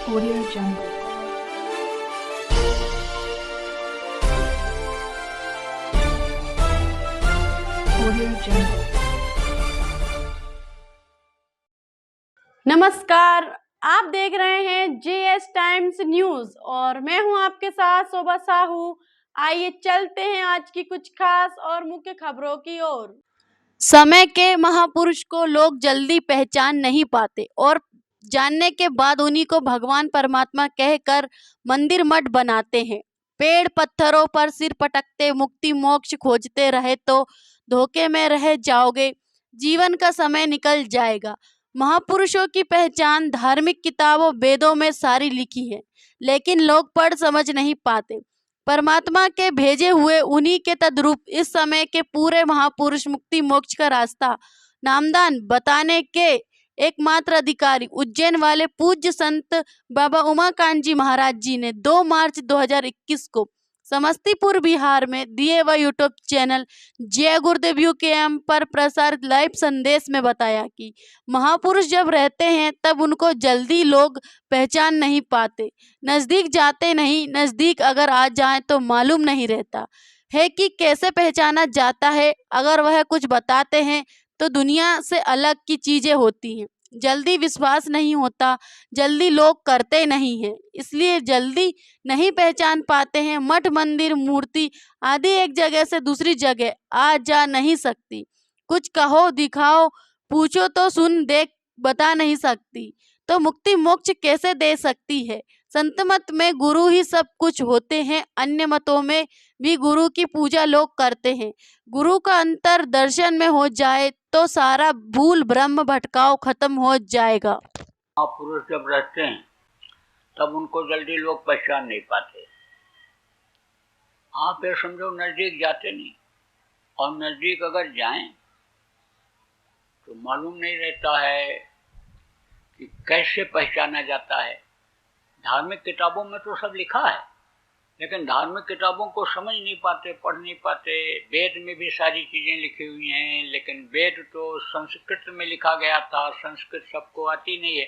Audio Jungle. Audio Jungle. नमस्कार, आप देख रहे हैं जेएस टाइम्स न्यूज और मैं हूं आपके साथ शोभा साहू। आइए चलते हैं आज की कुछ खास और मुख्य खबरों की ओर। समय के महापुरुष को लोग जल्दी पहचान नहीं पाते और जानने के बाद उन्हीं को भगवान परमात्मा कहकर मंदिर मठ बनाते हैं। पेड़ पत्थरों पर सिर पटकते मुक्ति मोक्ष खोजते रहे तो धोखे में रह जाओगे, जीवन का समय निकल जाएगा। महापुरुषों की पहचान धार्मिक किताबों वेदों में सारी लिखी है, लेकिन लोग पढ़ समझ नहीं पाते। परमात्मा के भेजे हुए उन्हीं के तद्रूप इस समय के पूरे महापुरुष मुक्ति मोक्ष का रास्ता नामदान बताने के एकमात्र अधिकारी उज्जैन वाले पूज्य संत बाबा उमाकांत जी महाराज जी ने 2 मार्च 2021 को समस्तीपुर बिहार में दिए हुए यूट्यूब चैनल जय गुरुदेव यूकेएम पर प्रसारित लाइव संदेश में बताया कि महापुरुष जब रहते हैं तब उनको जल्दी लोग पहचान नहीं पाते, नजदीक जाते नहीं, नजदीक अगर आ जाए तो मालूम नहीं रहता है कि कैसे पहचाना जाता है। अगर वह कुछ बताते हैं तो दुनिया से अलग की चीजें होती हैं। जल्दी विश्वास नहीं होता, जल्दी लोग करते नहीं हैं, इसलिए जल्दी नहीं पहचान पाते हैं। मठ मंदिर मूर्ति आदि एक जगह से दूसरी जगह आ जा नहीं सकती। कुछ कहो दिखाओ पूछो तो सुन देख बता नहीं सकती, तो मुक्ति मोक्ष कैसे दे सकती है। संत मत में गुरु ही सब कुछ होते हैं, अन्य मतों में भी गुरु की पूजा लोग करते हैं। गुरु का अंतर दर्शन में हो जाए तो सारा भूल भ्रम भटकाव खत्म हो जाएगा। महापुरुष जब रहते हैं तब उनको जल्दी लोग पहचान नहीं पाते। आप ये समझो नजदीक जाते नहीं, और नजदीक अगर जाएं तो मालूम नहीं रहता है कि कैसे पहचाना जाता है। धार्मिक किताबों में तो सब लिखा है, लेकिन धार्मिक किताबों को समझ नहीं पाते, पढ़ नहीं पाते। वेद में भी सारी चीज़ें लिखी हुई हैं, लेकिन वेद तो संस्कृत में लिखा गया था, संस्कृत सबको आती नहीं है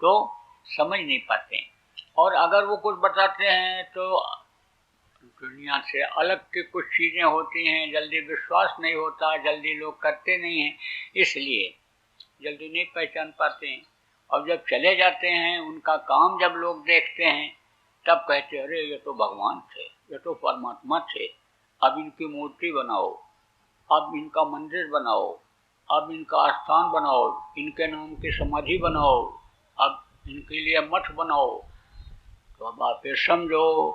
तो समझ नहीं पाते। और अगर वो कुछ बताते हैं तो दुनिया से अलग की कुछ चीज़ें होती हैं, जल्दी विश्वास नहीं होता, जल्दी लोग करते नहीं हैं, इसलिए जल्दी नहीं पहचान पाते हैं। और जब चले जाते हैं उनका काम जब लोग देखते हैं तब कहते हैं अरे ये तो भगवान थे, ये तो परमात्मा थे, अब इनकी मूर्ति बनाओ, अब इनका मंदिर बनाओ, अब इनका स्थान बनाओ, इनके नाम की समाधि बनाओ, अब इनके लिए मठ बनाओ। तो अब आप ये समझो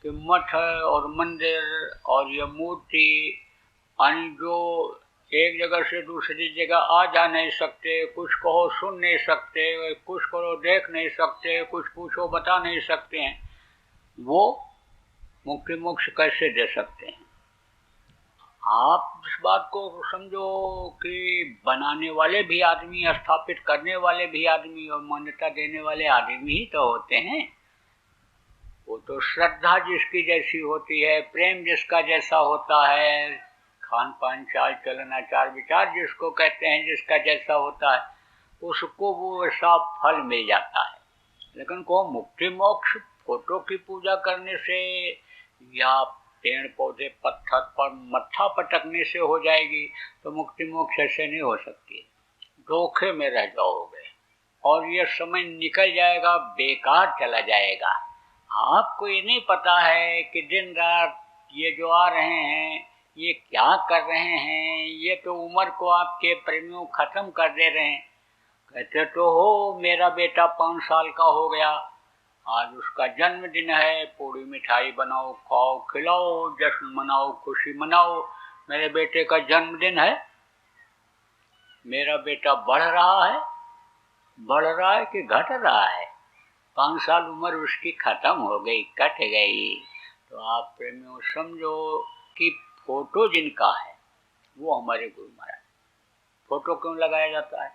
कि मठ और मंदिर और ये मूर्ति यानी जो एक जगह से दूसरी जगह आ जा नहीं सकते, कुछ कहो सुन नहीं सकते, कुछ करो देख नहीं सकते, कुछ पूछो बता नहीं सकते हैं, वो मुक्ति मोक्ष कैसे दे सकते हैं। आप इस बात को समझो कि बनाने वाले भी आदमी, स्थापित करने वाले भी आदमी और मान्यता देने वाले आदमी ही तो होते हैं। वो तो श्रद्धा जिसकी जैसी होती है, प्रेम जिसका जैसा होता है, खान पान चाल चलन आचार विचार जिसको कहते हैं, जिसका जैसा होता है उसको वो वैसा फल मिल जाता है। लेकिन को मुक्ति मोक्ष फोटो की पूजा करने से या पेड़ पौधे पत्थर पर मत्था पटकने से हो जाएगी तो मुक्ति मोक्ष ऐसे नहीं हो सकती। धोखे में रह जाओगे और ये समय निकल जाएगा, बेकार चला जाएगा। आपको ये नहीं पता है कि दिन रात ये जो आ रहे हैं ये क्या कर रहे हैं, ये तो उम्र को आपके प्रेमियों खत्म कर दे रहे हैं। कहते तो हो मेरा बेटा 5 साल का हो गया, आज उसका जन्मदिन है, पूरी मिठाई बनाओ, खाओ खिलाओ, जश्न मनाओ, खुशी मनाओ, मेरे बेटे का जन्मदिन है। मेरा बेटा बढ़ रहा है कि घट रहा है? 5 साल उम्र उसकी खत्म हो गई, कट गई। तो आप प्रेमियों समझो कि फोटो जिनका है वो हमारे गुरु महाराज। फोटो क्यों लगाया जाता है?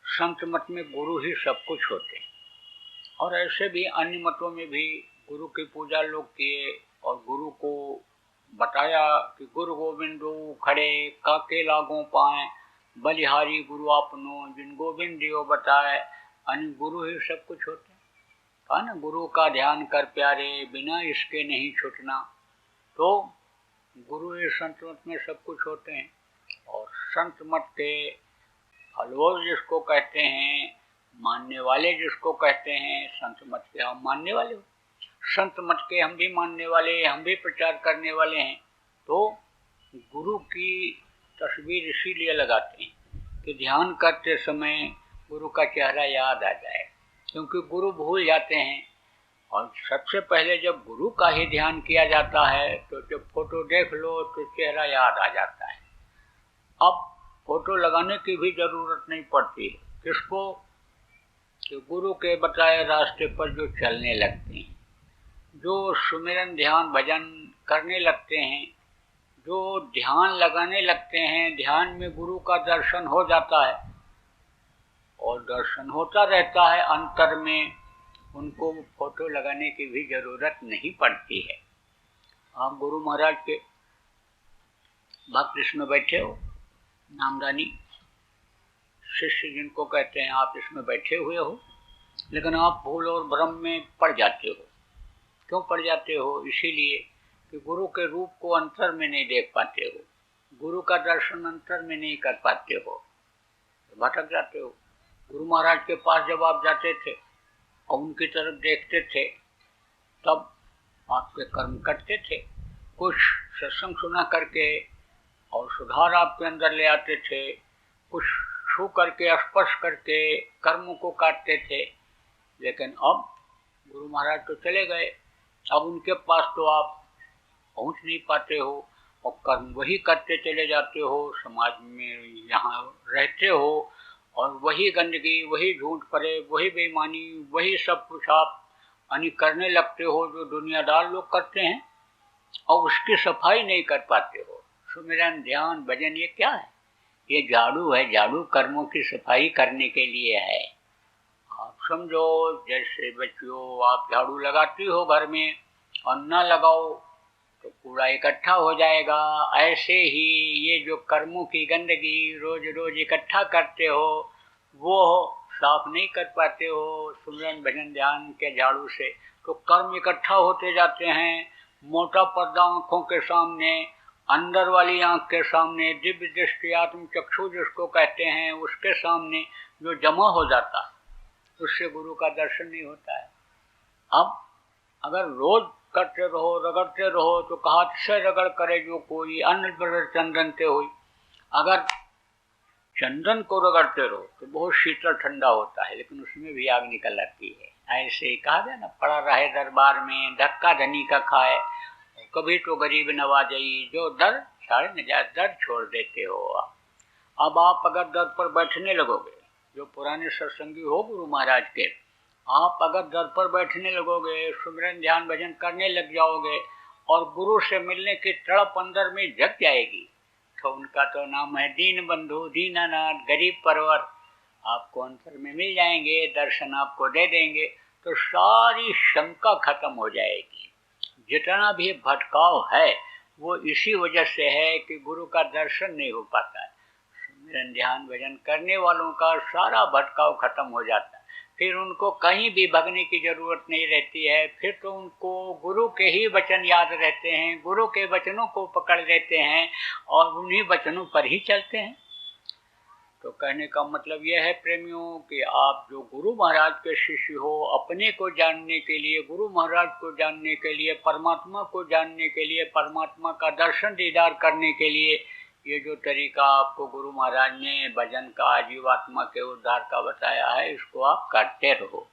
संत मत में गुरु ही सब कुछ होते हैं, और ऐसे भी अन्य मतों में भी गुरु की पूजा लोग किए और गुरु को बताया कि गुरु गोविंदो खड़े काके लागों पाए, बलिहारी गुरु आपनो जिन गोविंद दियो बताए। यानी गुरु ही सब कुछ होते हैं। कहा ना, गुरु का ध्यान कर प्यारे, बिना इसके नहीं छूटना। तो गुरु ही संत मत में सब कुछ होते हैं। और संत मत के फॉलोअर जिसको कहते हैं, मानने वाले जिसको कहते हैं, संत मत के हम मानने वाले हो, संत मत के हम भी मानने वाले, हम भी प्रचार करने वाले हैं। तो गुरु की तस्वीर इसीलिए लगाते हैं कि ध्यान करते समय गुरु का चेहरा याद आ जाए, क्योंकि गुरु भूल जाते हैं। और सबसे पहले जब गुरु का ही ध्यान किया जाता है तो जब फोटो देख लो तो चेहरा याद आ जाता है। अब फोटो लगाने की भी जरूरत नहीं पड़ती है। किसको? कि गुरु के बताए रास्ते पर जो चलने लगते हैं, जो सुमिरन ध्यान भजन करने लगते हैं, जो ध्यान लगाने लगते हैं, ध्यान में गुरु का दर्शन हो जाता है और दर्शन होता रहता है अंतर में, उनको फोटो लगाने की भी जरूरत नहीं पड़ती है। आप गुरु महाराज के भक्त इसमें बैठे हो, नामदानी शिष्य जिनको कहते हैं, आप इसमें बैठे हुए हो, लेकिन आप भूल और भ्रम में पड़ जाते हो। क्यों पड़ जाते हो? इसीलिए कि गुरु के रूप को अंतर में नहीं देख पाते हो, गुरु का दर्शन अंतर में नहीं कर पाते हो, भटक जाते हो। गुरु महाराज के पास जब आप जाते थे और उनकी तरफ देखते थे, तब आपके कर्म करते थे। कुछ सत्संग सुना करके और सुधार आपके अंदर ले आते थे, कुछ छू करके स्पर्श करके कर्म को काटते थे। लेकिन अब गुरु महाराज तो चले गए, अब उनके पास तो आप पहुंच नहीं पाते हो और कर्म वही करते चले जाते हो, समाज में यहाँ रहते हो और वही गंदगी, वही झूठ परे, वही बेईमानी, वही सब कुछ आप करने लगते हो जो दुनियादार लोग करते हैं, और उसकी सफाई नहीं कर पाते हो। सुमिरन ध्यान भजन ये क्या है? ये झाड़ू है, झाड़ू कर्मों की सफाई करने के लिए है। आप समझो जैसे बच्चों आप झाड़ू लगाती हो घर में और न लगाओ तो कूड़ा इकट्ठा हो जाएगा, ऐसे ही ये जो कर्मों की गंदगी रोज रोज इकट्ठा करते हो वो साफ नहीं कर पाते हो सुमिरन भजन ध्यान के झाड़ू से, तो कर्म इकट्ठा होते जाते हैं। मोटा पर्दा आंखों के सामने, अंदर वाली आंख के सामने, दिव्य दृष्टि आत्म चक्षु जिसको कहते हैं, उसके सामने जो जमा हो जाता है, उससे गुरु का दर्शन नहीं होता है। अब अगर रोज करते रहो, रगड़ते रहो, तो हाथ से रगड़ करे जो कोई अन्न पर चंदन ते हुई। अगर चंदन को रगड़ते रहो तो बहुत शीतल ठंडा होता है, लेकिन उसमें भी आग निकल आती है। ऐसे कहा गया ना, पड़ा रहे दरबार में धक्का धनी का खाए, कभी तो गरीब नवाजई, जो दर सारे न जाए दर छोड़ देते हो। अब आप अगर दर पर बैठने लगोगे, जो पुराने सत्संगी हो गुरु महाराज के, आप अगर दर पर बैठने लगोगे, सुमिरन ध्यान भजन करने लग जाओगे और गुरु से मिलने की तड़प अंदर में जग जाएगी, तो उनका तो नाम है दीन बंधु, दीनानाथ, गरीब परवर। आपको अंतर में मिल जाएंगे, दर्शन आपको दे देंगे, तो सारी शंका खत्म हो जाएगी। जितना भी भटकाव है वो इसी वजह से है कि गुरु का दर्शन नहीं हो पाता है। सुमिरन ध्यान भजन करने वालों का सारा भटकाव खत्म हो जाता है, फिर उनको कहीं भी भगने की जरूरत नहीं रहती है। फिर तो उनको गुरु के ही वचन याद रहते हैं, गुरु के वचनों को पकड़ लेते हैं और उन्हीं वचनों पर ही चलते हैं। तो कहने का मतलब यह है प्रेमियों कि आप जो गुरु महाराज के शिष्य हो, अपने को जानने के लिए, गुरु महाराज को जानने के लिए, परमात्मा को जानने के लिए, परमात्मा का दर्शन दीदार करने के लिए, ये जो तरीका आपको गुरु महाराज ने भजन का, जीवात्मा के उद्धार का बताया है, इसको आप करते रहो।